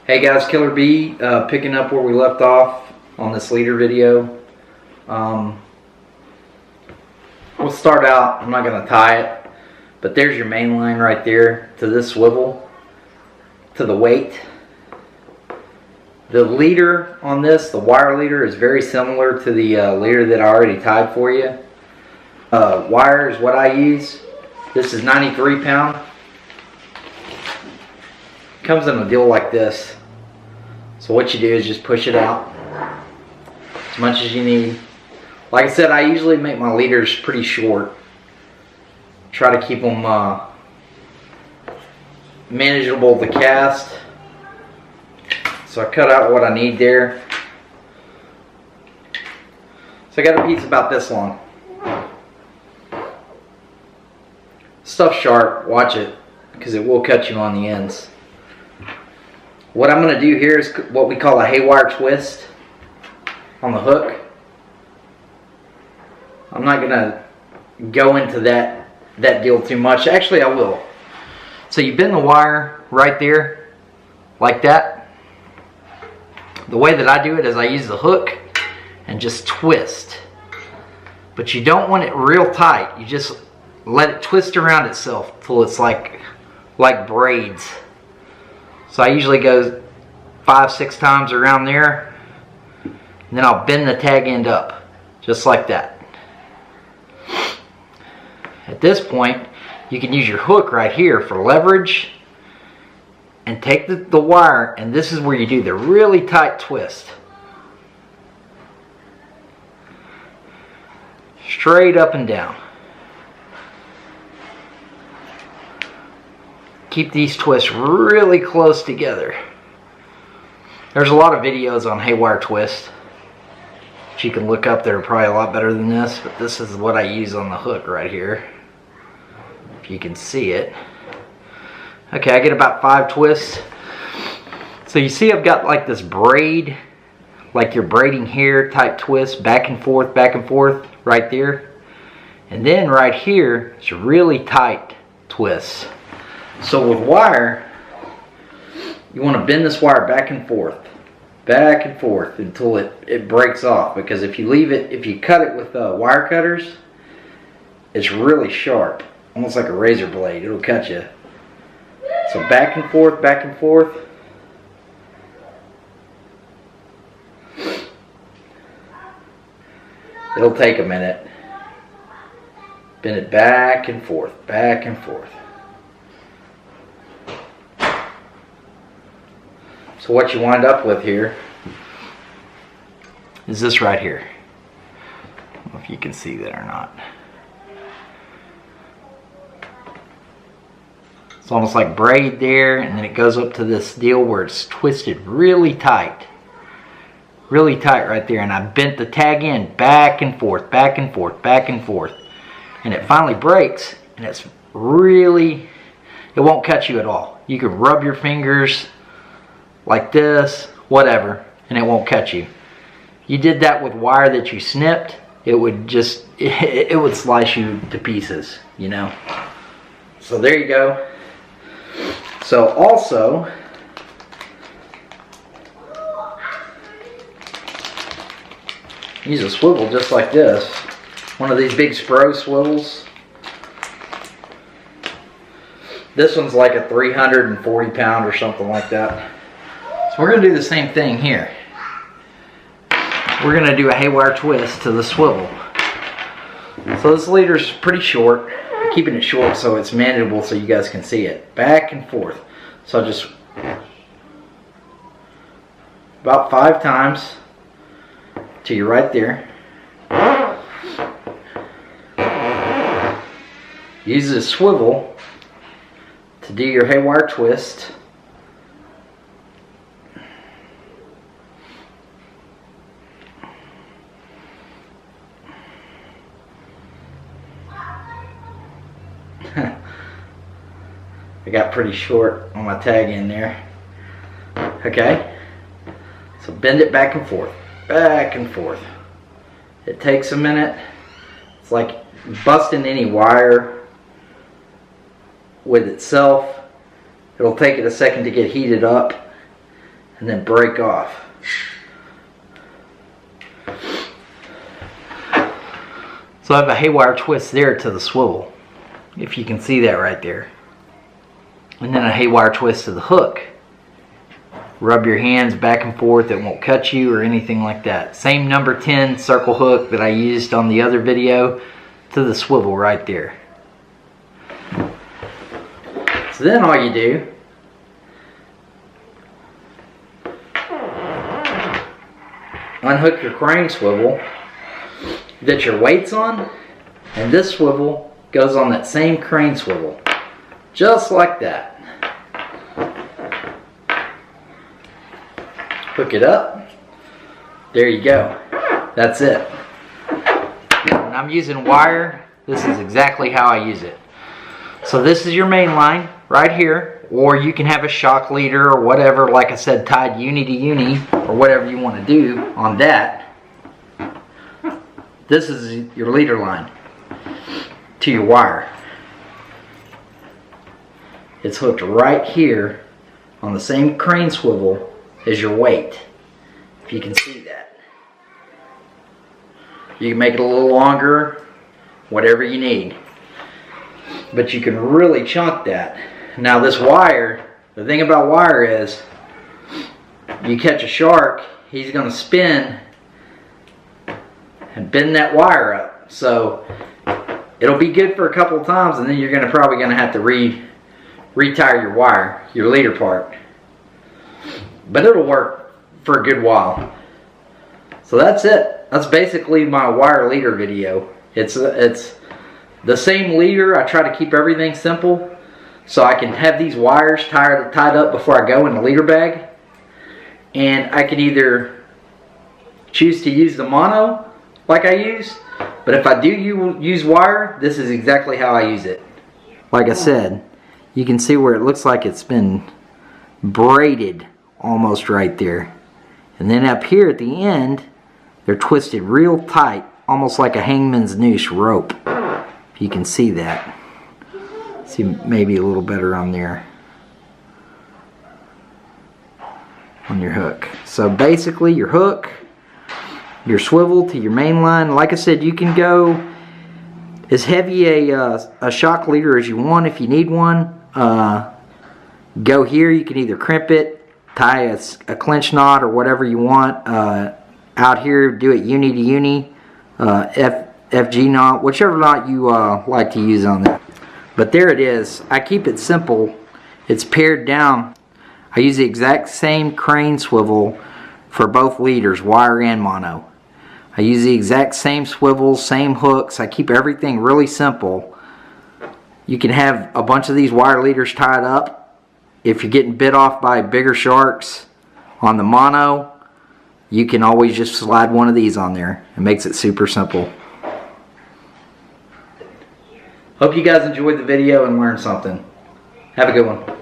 Hey guys, Killer B, picking up where we left off on this leader video. We'll start out, I'm not going to tie it, but there's your main line right there to this swivel, to the weight. The leader on this, the wire leader, is very similar to the leader that I already tied for you. Wire is what I use. This is 93 pound. Comes in a deal like this. So what you do is just push it out as much as you need. Like I said, I usually make my leaders pretty short. Try to keep them manageable to cast. So I cut out what I need there. So I got a piece about this long. Stuff's sharp, watch it, because it will cut you on the ends. What I'm going to do here is what we call a haywire twist on the hook. I'm not going to go into that deal too much. Actually, I will. So you bend the wire right there, like that. The way that I do it is I use the hook and just twist. But you don't want it real tight. You just let it twist around itself till it's like braids. So I usually go 5-6 times around there, and then I'll bend the tag end up, just like that. At this point, you can use your hook right here for leverage, and take the wire, and this is where you do the really tight twist. Straight up and down. Keep these twists really close together. There's a lot of videos on haywire twist that you can look up. They're probably a lot better than this, but this is what I use on the hook right here, if you can see it. Okay, I get about 5 twists. So you see I've got like this braid, like you're braiding hair type twist, back and forth right there. And then right here, it's really tight twists. So with wire, you want to bend this wire back and forth until it breaks off. Because if you leave it, if you cut it with wire cutters, it's really sharp, almost like a razor blade. It'll cut you. So back and forth. It'll take a minute. Bend it back and forth. So what you wind up with here is this right here. I don't know if you can see that or not. It's almost like braid there, and then it goes up to this deal where it's twisted really tight. Really tight right there, and I bent the tag end back and forth. And it finally breaks, and it's really, it won't cut you at all. You can rub your fingers like this, whatever, and it won't cut you. You did that with wire that you snipped, it would just, it would slice you to pieces, you know. So there you go. So also, use a swivel just like this. One of these big Spro swivels. This one's like a 340 pound or something like that. So we're going to do the same thing here. We're going to do a haywire twist to the swivel. So this leader's pretty short. I'm keeping it short so it's manageable so you guys can see it. Back and forth. So I'll just about 5 times till you're right there. Use the swivel to do your haywire twist. I got pretty short on my tag in there. Okay, so bend it back and forth. It takes a minute. It's like busting any wire with itself. It'll take it a second to get heated up, and then break off. So I have a haywire twist there to the swivel, if you can see that right there. And then a haywire twist to the hook. Rub your hands back and forth, it won't cut you or anything like that. Same number 10 circle hook that I used on the other video to the swivel right there. So then all you do unhook your crane swivel that your weight's on, and this swivel goes on that same crane swivel, just like that. Hook it up. There you go. That's it. When I'm using wire, this is exactly how I use it. So this is your main line right here, or you can have a shock leader or whatever, like I said, tied uni to uni or whatever you want to do on that. This is your leader line to your wire. It's hooked right here on the same crane swivel as your weight, if you can see that. You can make it a little longer, whatever you need, but you can really chunk that. Now this wire, the thing about wire is, you catch a shark, he's going to spin and bend that wire up. So it'll be good for a couple of times, and then you're probably going to have to retire your wire, your leader part. But it'll work for a good while. So that's it. That's basically my wire leader video. It's the same leader. I try to keep everything simple so I can have these wires tied up before I go in the leader bag. And I can either choose to use the mono like I use, but if I do use wire, this is exactly how I use it. Like I said, you can see where it looks like it's been braided almost right there. And then up here at the end, they're twisted real tight, almost like a hangman's noose rope. If you can see that. See maybe a little better on there. On your hook. So basically your hook, your swivel to your main line. Like I said, you can go as heavy a shock leader as you want if you need one. Go here, you can either crimp it, tie a clinch knot or whatever you want. Out here, do it uni to uni, FG knot, whichever knot you like to use on there. But there it is. I keep it simple. It's pared down. I use the exact same crane swivel for both leaders, wire and mono. I use the exact same swivels, same hooks. I keep everything really simple. You can have a bunch of these wire leaders tied up. If you're getting bit off by bigger sharks on the mono, you can always just slide one of these on there. It makes it super simple. Hope you guys enjoyed the video and learned something. Have a good one.